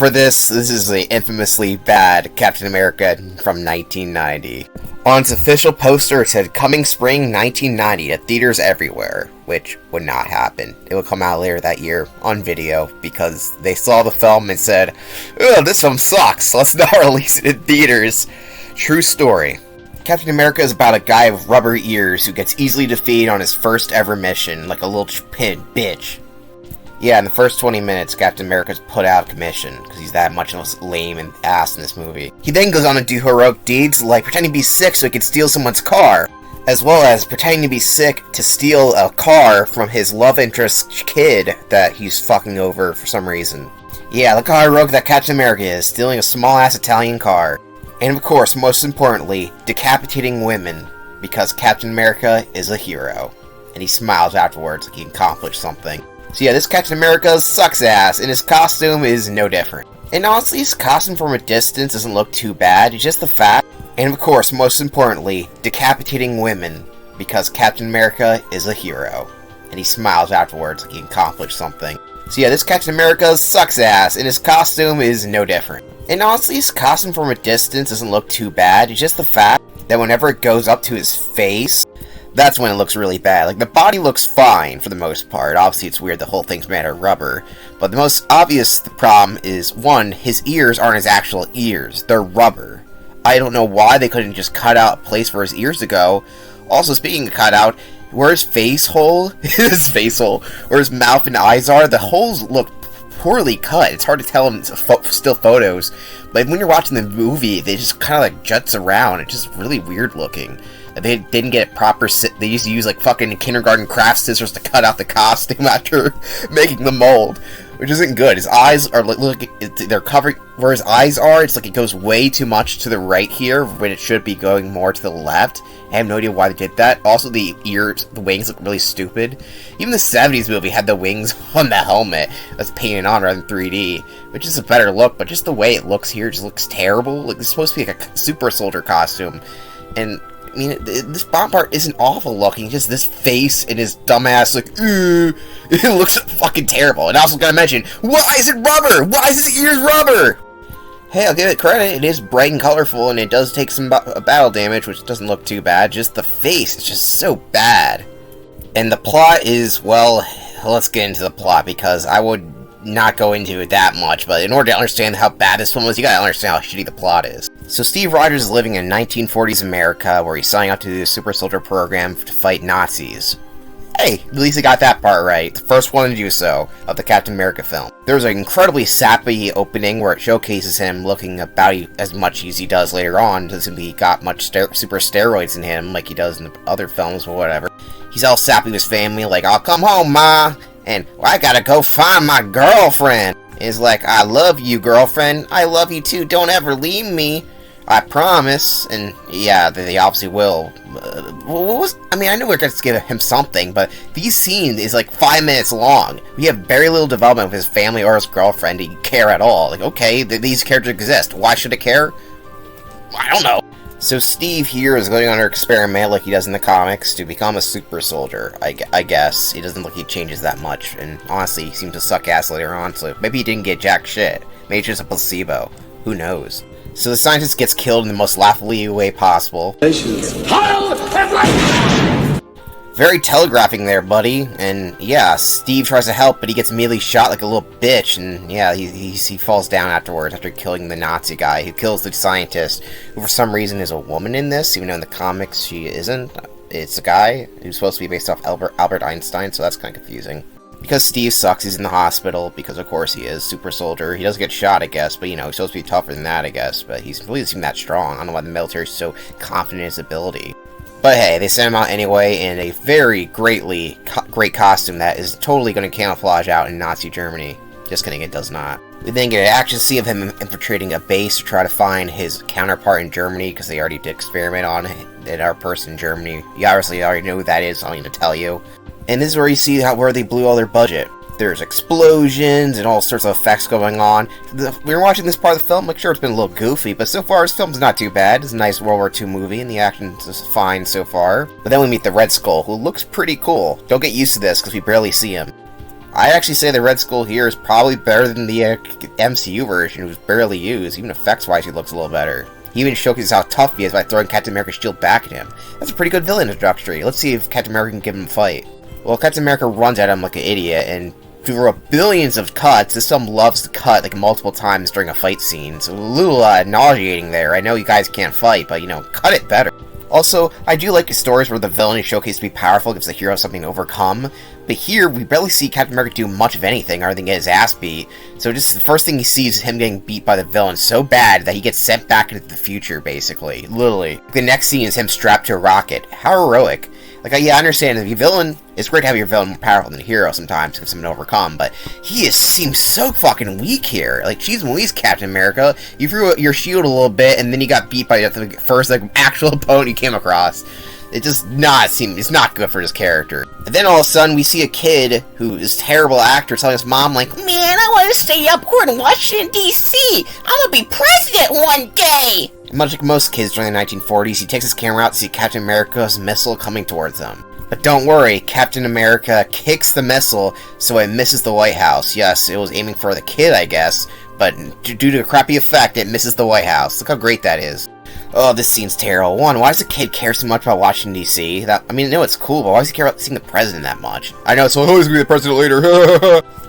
For this is the infamously bad Captain America from 1990. On its official poster, it said, "Coming Spring 1990 to theaters everywhere," which would not happen. It would come out later that year on video because they saw the film and said, "Ugh, this film sucks, let's not release it in theaters." True story. Captain America is about a guy with rubber ears who gets easily defeated on his first ever mission, like a little bitch. Yeah, in the first 20 minutes, Captain America's put out of commission, because he's that much lame and ass in this movie. He then goes on to do heroic deeds, like pretending to be sick so he can steal someone's car, as well as pretending to be sick to steal a car from his love interest kid that he's fucking over for some reason. Yeah, look how heroic that Captain America is, stealing a small-ass Italian car. And of course, most importantly, decapitating women, because Captain America is a hero. And he smiles afterwards like he accomplished something. So yeah, this Captain America sucks ass, and his costume is no different. And honestly, his costume from a distance doesn't look too bad, it's just the fact. And of course, most importantly, decapitating women, because Captain America is a hero. And he smiles afterwards like he accomplished something. So yeah, this Captain America sucks ass, and his costume is no different. And honestly, his costume from a distance doesn't look too bad, it's just the fact that whenever it goes up to his face, that's when it looks really bad. Like, the body looks fine for the most part. Obviously, it's weird the whole thing's made out of rubber. But the most obvious problem is, one, his ears aren't his actual ears. They're rubber. I don't know why they couldn't just cut out a place for his ears to go. Also, speaking of cut out, where his face hole, where his mouth and eyes are, the holes look poorly cut. It's hard to tell in still photos. But when you're watching the movie, they just kind of like juts around. It's just really weird looking. They didn't get proper. They used to use like fucking kindergarten craft scissors to cut out the costume after making the mold, which isn't good. His eyes are they're covered where his eyes are. It's like it goes way too much to the right here when it should be going more to the left. I have no idea why they did that. Also, the ears, the wings look really stupid. Even the 70s movie had the wings on the helmet that's painted on rather than 3D, which is a better look. But just the way it looks here just looks terrible. Like, it's supposed to be like a super soldier costume, and I mean, this bottom part isn't awful looking, just this face and his dumbass, like, it looks fucking terrible. And I also gotta mention, why is it rubber? Why is his ears rubber? Hey, I'll give it credit, it is bright and colorful, and it does take some battle damage, which doesn't look too bad. Just the face is just so bad. And the plot is, well, let's get into the plot, because I would not go into it that much, but in order to understand how bad this film is, you gotta understand how shitty the plot is. So Steve Rogers is living in 1940s America, where he's signing up to do the Super Soldier program to fight Nazis. Hey, at least he got that part right. The first one to do so, of the Captain America film. There's an incredibly sappy opening where it showcases him looking about as much as he does later on. Doesn't he got much super steroids in him like he does in the other films or whatever. He's all sappy with his family, like, "I'll come home, Ma," and I gotta go find my girlfriend. He's like, "I love you, girlfriend. I love you too. Don't ever leave me. I promise." And yeah, they obviously will. I mean, I know we're going to give him something, but these scenes is like 5 minutes long. We have very little development of his family or his girlfriend to care at all. Like, okay, these characters exist. Why should it care? I don't know. So Steve here is going on an experiment like he does in the comics to become a super soldier, I guess. It doesn't look like he changes that much, and honestly, he seems to suck ass later on, so maybe he didn't get jack shit. Maybe it's just a placebo. Who knows? So the scientist gets killed in the most laughably way possible. Very telegraphing there, buddy. And yeah, Steve tries to help, but he gets immediately shot like a little bitch. And yeah, he falls down afterwards after killing the Nazi guy who kills the scientist, who for some reason is a woman in this, even though in the comics she isn't. It's a guy who's supposed to be based off Albert Einstein, so that's kind of confusing. Because Steve sucks, he's in the hospital, because of course he is, super soldier. He does get shot, I guess, but you know, he's supposed to be tougher than that, I guess, but he's really seemed that strong. I don't know why the military's so confident in his ability. But hey, they send him out anyway in a very great costume that is totally going to camouflage out in Nazi Germany. Just kidding, it does not. We then get an action scene of him infiltrating a base to try to find his counterpart in Germany, because they already did experiment on it, our person in Germany. You obviously already know who that is, so I don't need to tell you. And this is where you see where they blew all their budget. There's explosions and all sorts of effects going on. We were watching this part of the film, like sure it's been a little goofy, but so far this film's not too bad. It's a nice World War II movie and the action's fine so far. But then we meet the Red Skull, who looks pretty cool. Don't get used to this because we barely see him. I'd actually say the Red Skull here is probably better than the MCU version, who's barely used. Even effects-wise, he looks a little better. He even showcases how tough he is by throwing Captain America's shield back at him. That's a pretty good villain introductory. Let's see if Captain America can give him a fight. Well, Captain America runs at him like an idiot, and through billions of cuts, this film loves to cut like multiple times during a fight scene. So a little nauseating there. I know you guys can't fight, but cut it better. Also, I do like stories where the villain is showcased to be powerful, gives the hero something to overcome, but here we barely see Captain America do much of anything other than get his ass beat, so just the first thing he sees is him getting beat by the villain so bad that he gets sent back into the future, basically. Literally. The next scene is him strapped to a rocket. How heroic. Like, yeah, I understand, if your villain, it's great to have your villain more powerful than a hero sometimes, to give something to overcome, but he seems so fucking weak here. Like, geez Louise, Captain America, you threw your shield a little bit, and then you got beat by the first, actual opponent you came across. It does not seem, it's not good for his character. And then all of a sudden, we see a kid who is a terrible actor telling his mom, like, man, I want to stay up here in Washington, D.C. I'm gonna be president one day! Much like most kids during the 1940s, he takes his camera out to see Captain America's missile coming towards them. But don't worry, Captain America kicks the missile so it misses the White House. Yes, it was aiming for the kid, I guess, but due to a crappy effect, it misses the White House. Look how great that is. Oh, this scene's terrible. One, why does the kid care so much about Washington, D.C.? I know it's cool, but why does he care about seeing the president that much? I know, so he's gonna be the president later.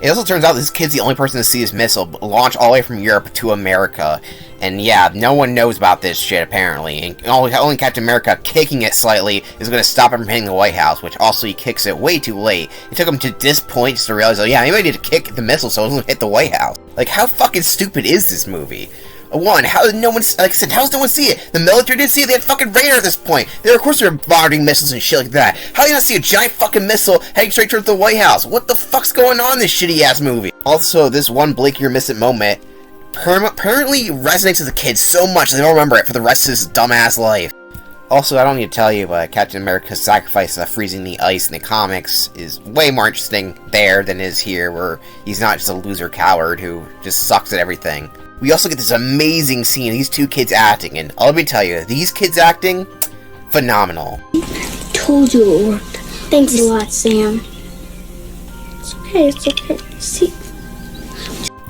It also turns out this kid's the only person to see his missile launch all the way from Europe to America. And yeah, no one knows about this shit, apparently. And only Captain America kicking it slightly is gonna stop him from hitting the White House, which also he kicks it way too late. It took him to this point just to realize, oh yeah, maybe I need to kick the missile so it doesn't hit the White House. Like, how fucking stupid is this movie? One, how did no one, like I said, how does no one see it? The military didn't see it, they had fucking radar at this point. Of course they're bombarding missiles and shit like that. How do you not see a giant fucking missile heading straight towards the White House? What the fuck's going on in this shitty-ass movie? Also, this one blink you're missing moment permanently resonates with the kids so much that they don't remember it for the rest of his dumbass life. Also, I don't need to tell you, but Captain America's sacrifice of freezing the ice in the comics is way more interesting there than it is here, where he's not just a loser coward who just sucks at everything. We also get this amazing scene of these two kids acting, and let me tell you, these kids acting, phenomenal. Told you it worked. Thanks a lot, Sam. It's okay. See?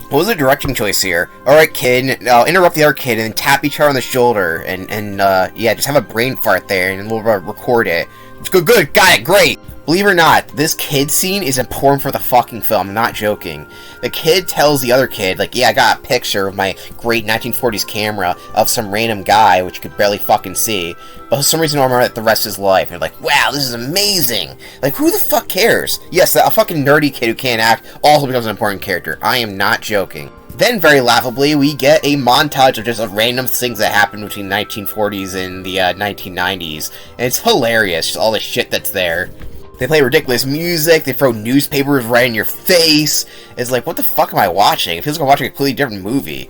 What was the directing choice here? Alright, kid, interrupt the other kid and then tap each other on the shoulder, and yeah, just have a brain fart there and we'll record it. Good, got it, great! Believe it or not, this kid scene is important for the fucking film, I'm not joking. The kid tells the other kid, like, yeah, I got a picture of my great 1940s camera of some random guy, which you could barely fucking see, but for some reason I remember it the rest of his life. And you're like, wow, this is amazing! Like, who the fuck cares? Yes, a fucking nerdy kid who can't act also becomes an important character. I am not joking. Then, very laughably, we get a montage of just random things that happened between 1940s and the 1990s, and it's hilarious, just all the shit that's there. They play ridiculous music, they throw newspapers right in your face. It's like, what the fuck am I watching? It feels like I'm watching a completely different movie.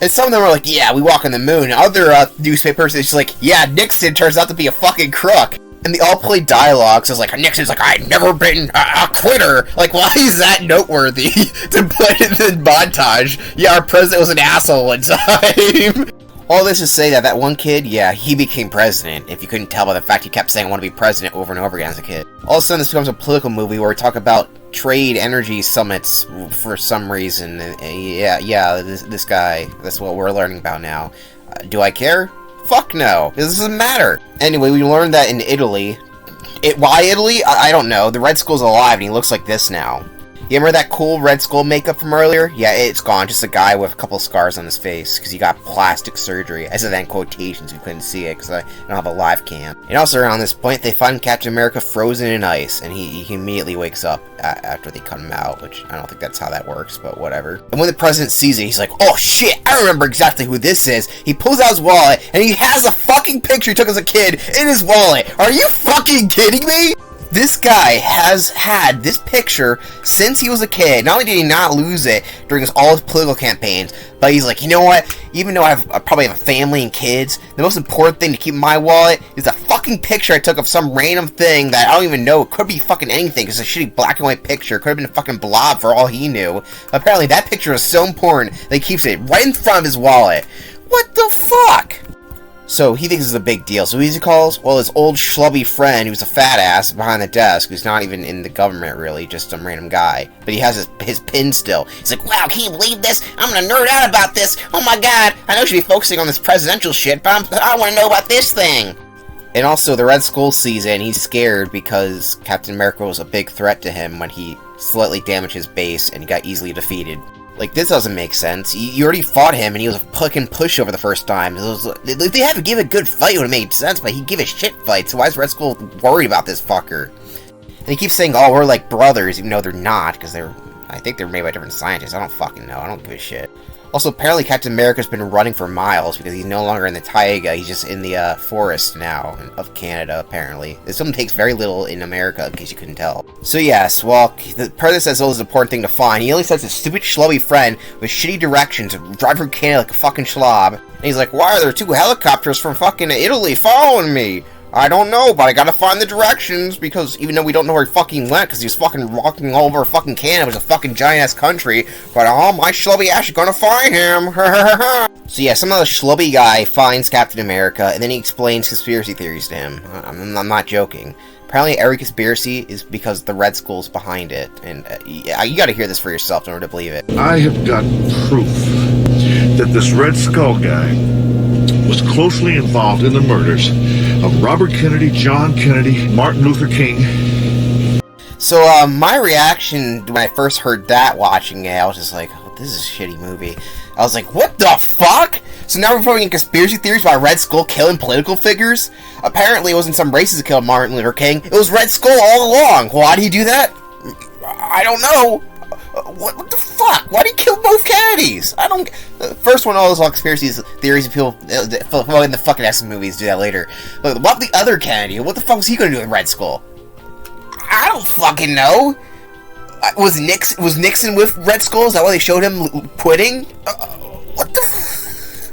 And some of them are like, yeah, we walk on the moon. Other newspapers, it's just like, yeah, Nixon turns out to be a fucking crook. And they all play dialogue, so it's like, Nixon's like, I've never been a quitter. Like, why is that noteworthy to put in the montage? Yeah, our president was an asshole one time. All this to say that one kid, yeah, he became president, if you couldn't tell by the fact he kept saying I want to be president over and over again as a kid. All of a sudden this becomes a political movie where we talk about trade energy summits for some reason. This guy, that's what we're learning about now. Do I care? Fuck no, this doesn't matter. Anyway, we learned that in Italy, why Italy? I don't know, the Red Skull's alive and he looks like this now. You remember that cool Red Skull makeup from earlier? Yeah, it's gone. Just a guy with a couple scars on his face because he got plastic surgery. I said that in quotations. We couldn't see it because I don't have a live cam. And also around this point, they find Captain America frozen in ice, and he immediately wakes up after they cut him out, which I don't think that's how that works, but whatever. And when the president sees it, he's like, oh shit, I remember exactly who this is. He pulls out his wallet, and he has a fucking picture he took as a kid in his wallet. Are you fucking kidding me? This guy has had this picture since he was a kid. Not only did he not lose it during all his political campaigns, but he's like, you know what? Even though I probably have a family and kids, the most important thing to keep in my wallet is a fucking picture I took of some random thing that I don't even know. It could be fucking anything. It's a shitty black and white picture. It could have been a fucking blob for all he knew. Apparently that picture is so important that he keeps it right in front of his wallet. What the fuck? So he thinks it's a big deal. So who he calls? Well, his old schlubby friend who's a fat ass behind the desk, who's not even in the government really, just some random guy. But he has his pin still. He's like, wow, can you believe this? I'm gonna nerd out about this. Oh my god, I know I should be focusing on this presidential shit, but I want to know about this thing. And also, the Red Skull sees it, and he's scared because Captain America was a big threat to him when he slightly damaged his base and he got easily defeated. Like, this doesn't make sense. You already fought him, and he was a fucking pushover the first time. If they had to give a good fight, it would have made sense, but he gave a shit fight, so why is Red Skull worried about this fucker? And he keeps saying, oh, we're like brothers, even though they're not, because I think they're made by different scientists. I don't fucking know. I don't give a shit. Also, apparently Captain America's been running for miles because he's no longer in the taiga. He's just in the forest now of Canada, apparently. This one takes very little in America, in case you couldn't tell. So yes, well, the president says, oh, it's an important thing to find. He only sends his stupid schlubby friend with shitty directions to drive through Canada like a fucking slob. And he's like, why are there 2 helicopters from fucking Italy following me? I don't know, but I gotta find the directions, because even though we don't know where he fucking went, because he was fucking walking all over fucking Canada, it was a fucking giant-ass country, but oh, my schlubby ass is gonna find him, So yeah, somehow the schlubby guy finds Captain America, and then he explains conspiracy theories to him. I'm not joking. Apparently every conspiracy is because the Red Skull's behind it, and you gotta hear this for yourself in order to believe it. I have got proof that this Red Skull guy was closely involved in the murders of Robert Kennedy, John Kennedy, Martin Luther King. So, my reaction when I first heard that watching it, I was just like, oh, this is a shitty movie. I was like, what the fuck? So now we're throwing in conspiracy theories about Red Skull killing political figures? Apparently it wasn't some racist that killed Martin Luther King, it was Red Skull all along. Why did he do that? I don't know. What the fuck? Why did he kill both Kennedys? I don't... First one, all those conspiracy theories of people in the fucking action movies do that later. But what the other Kennedy? What the fuck was he gonna do with Red Skull? I don't fucking know. Was Nixon with Red Skull? Is that why they showed him quitting? What the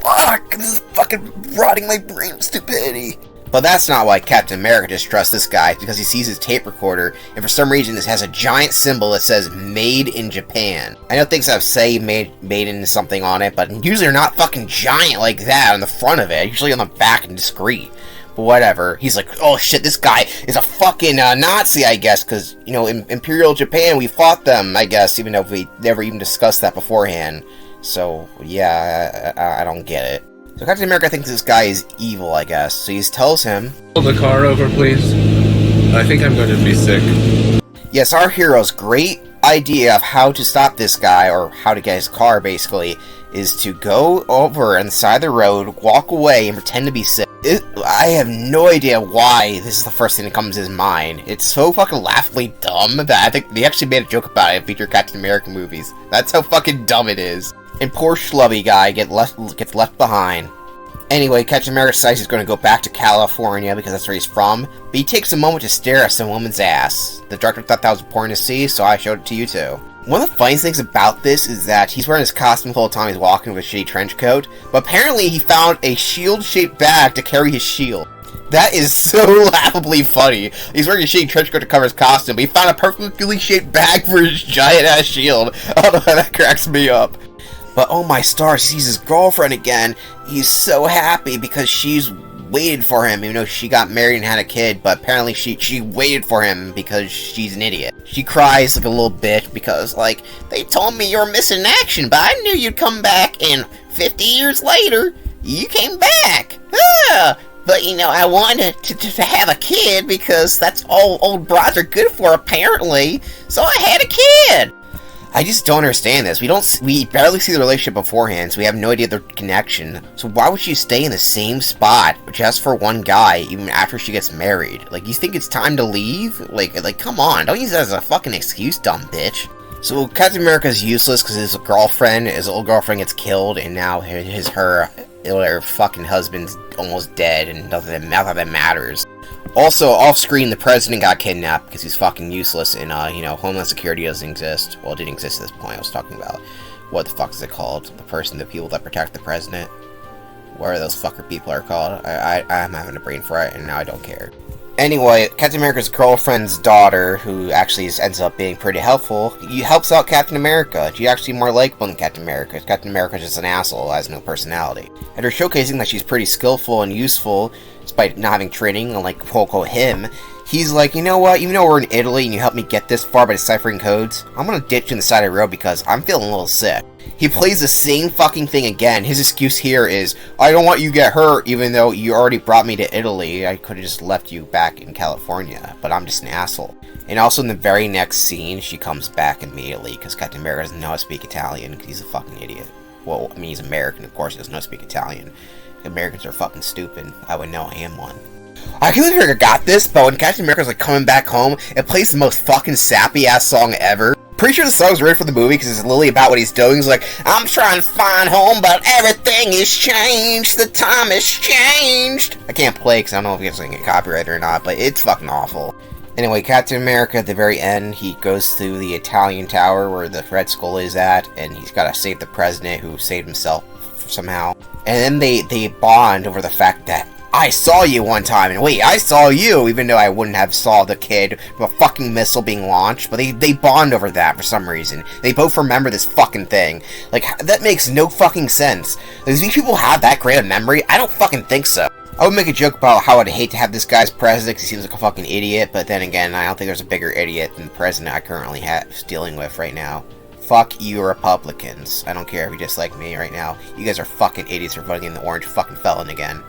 fuck? This is fucking rotting my brain with stupidity. But that's not why Captain America distrusts this guy, because he sees his tape recorder, and for some reason this has a giant symbol that says Made in Japan. I know things have say made in something on it, but usually they're not fucking giant like that on the front of it, usually on the back and discreet. But whatever, he's like, oh shit, this guy is a fucking Nazi, I guess, because, you know, in Imperial Japan, we fought them, I guess, even though we never even discussed that beforehand. So, yeah, I don't get it. So Captain America thinks this guy is evil, I guess, so he tells him, Pull the car over, please. I think I'm going to be sick. Yes, our hero's great idea of how to stop this guy, or how to get his car, basically, is to go over on the side of the road, walk away, and pretend to be sick. I have no idea why this is the first thing that comes to his mind. It's so fucking laughably dumb that I think they actually made a joke about it in future Captain America movies. That's how fucking dumb it is. And poor schlubby guy gets left behind. Anyway, Captain America decides he's going to go back to California because that's where he's from, but he takes a moment to stare at some woman's ass. The director thought that was important to see, so I showed it to you too. One of the funniest things about this is that he's wearing his costume the whole time he's walking with a shitty trench coat, but apparently he found a shield-shaped bag to carry his shield. That is so laughably funny. He's wearing a shitty trench coat to cover his costume, but he found a perfectly shaped bag for his giant-ass shield. I don't know how that cracks me up. But oh my stars, he sees his girlfriend again. He's so happy because she's waited for him, even though she got married and had a kid, but apparently she waited for him because she's an idiot. She cries like a little bitch because, like, they told me you were missing in action, but I knew you'd come back, and 50 years later, you came back. But, you know, I wanted to have a kid because that's all old broads are good for, apparently, so I had a kid. I just don't understand this. We barely see the relationship beforehand, so we have no idea their connection. So why would she stay in the same spot just for one guy, even after she gets married? Like, you think it's time to leave? Like, come on, don't use that as a fucking excuse, dumb bitch. So Captain America is useless because his old girlfriend gets killed, and now her fucking husband's almost dead, and nothing that matters. Also, off-screen, the president got kidnapped because he's fucking useless, and, you know, Homeland Security doesn't exist. Well, it didn't exist at this point. I was talking about, what the fuck is it called? The people that protect the president? What are those fucker people are called? I'm having a brain fright, and now I don't care. Anyway, Captain America's girlfriend's daughter, who actually ends up being pretty helpful, he helps out Captain America. She's actually more likable than Captain America. Captain America's just an asshole, has no personality. And her showcasing that she's pretty skillful and useful, despite not having training, unlike quote-unquote him, he's like, you know what, even though we're in Italy and you helped me get this far by deciphering codes, I'm gonna ditch you on the side of the road because I'm feeling a little sick. He plays the same fucking thing again. His excuse here is, I don't want you to get hurt, even though you already brought me to Italy. I could have just left you back in California, but I'm just an asshole. And also in the very next scene, she comes back immediately, because Captain America doesn't know how to speak Italian, because he's a fucking idiot. Well, I mean, he's American, of course he doesn't know how to speak Italian. Americans are fucking stupid. I would know, I am one. I can't believe I got this, but when Captain America's like coming back home, it plays the most fucking sappy-ass song ever. Pretty sure the song's written for the movie because it's literally about what he's doing. He's like, I'm trying to find home, but everything is changed. The time has changed. I can't play because I don't know if he's going to get copyrighted or not, but it's fucking awful. Anyway, Captain America, at the very end, he goes through the Italian tower where the Red Skull is at, and he's got to save the president who saved himself somehow. And then they bond over the fact that I saw you one time, and wait, I saw you, even though I wouldn't have saw the kid from a fucking missile being launched, but they bond over that for some reason. They both remember this fucking thing. Like, that makes no fucking sense. Does these people have that great a memory? I don't fucking think so. I would make a joke about how I'd hate to have this guy as president because he seems like a fucking idiot, but then again, I don't think there's a bigger idiot than the president I currently have dealing with right now. Fuck you Republicans. I don't care if you dislike me right now. You guys are fucking idiots for voting in the orange fucking felon again.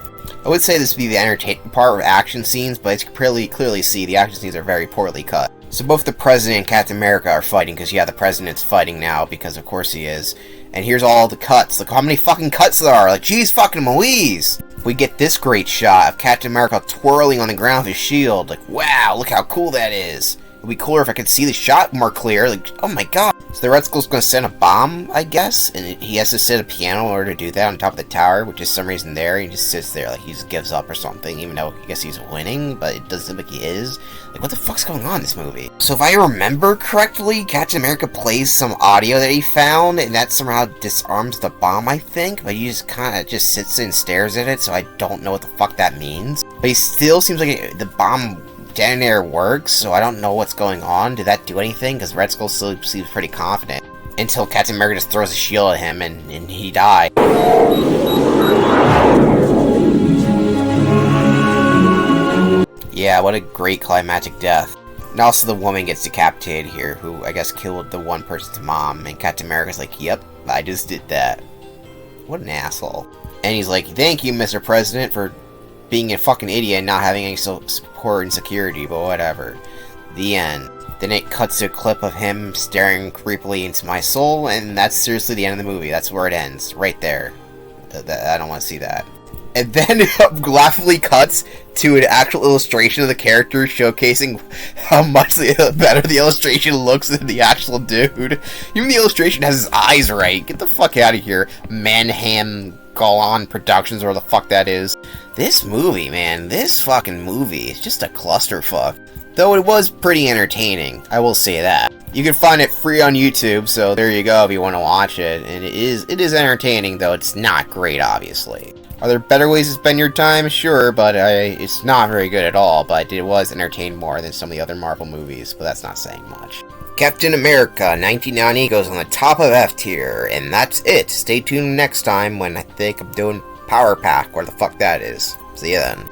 I would say this would be the entertaining part with action scenes, but as you can clearly see, the action scenes are very poorly cut. So both the President and Captain America are fighting, because yeah, the President's fighting now, because of course he is. And here's all the cuts. Look how many fucking cuts there are. Like, geez fucking Louise! We get this great shot of Captain America twirling on the ground with his shield. Like, wow, look how cool that is. It would be cooler if I could see the shot more clear. Like, oh my god. So the Red Skull's gonna send a bomb, I guess, and he has to sit at a piano in order to do that on top of the tower, which is some reason there. He just sits there like he just gives up or something, even though I guess he's winning, but it doesn't seem like he is. Like, what the fuck's going on in this movie? So if I remember correctly, Captain America plays some audio that he found, and that somehow disarms the bomb, I think, but he just kind of just sits and stares at it, so I don't know what the fuck that means. But he still seems like the bomb detonator works, so I don't know what's going on. Did that do anything? Because Red Skull still seems pretty confident. Until Captain America just throws a shield at him and he died. Yeah, what a great climactic death. And also the woman gets decapitated here, who I guess killed the one person's mom, and Captain America's like, yep, I just did that. What an asshole. And he's like, thank you, Mr. President, for being a fucking idiot and not having any support and security, but whatever. The end. Then it cuts to a clip of him staring creepily into my soul, and that's seriously the end of the movie. That's where it ends. Right there. I don't want to see that. And then it laughably cuts to an actual illustration of the character showcasing how much better the illustration looks than the actual dude. Even the illustration has his eyes right. Get the fuck out of here. Manham Golan Productions, or the fuck that is. This movie, man, this fucking movie is just a clusterfuck. Though it was pretty entertaining, I will say that. You can find it free on YouTube, so there you go if you want to watch it. And it is entertaining, though it's not great, obviously. Are there better ways to spend your time? Sure, but it's not very good at all. But it was entertained more than some of the other Marvel movies, but that's not saying much. Captain America 1990 goes on the top of F tier, and that's it. Stay tuned next time when I think I'm doing Power Pack, where the fuck that is. See you then.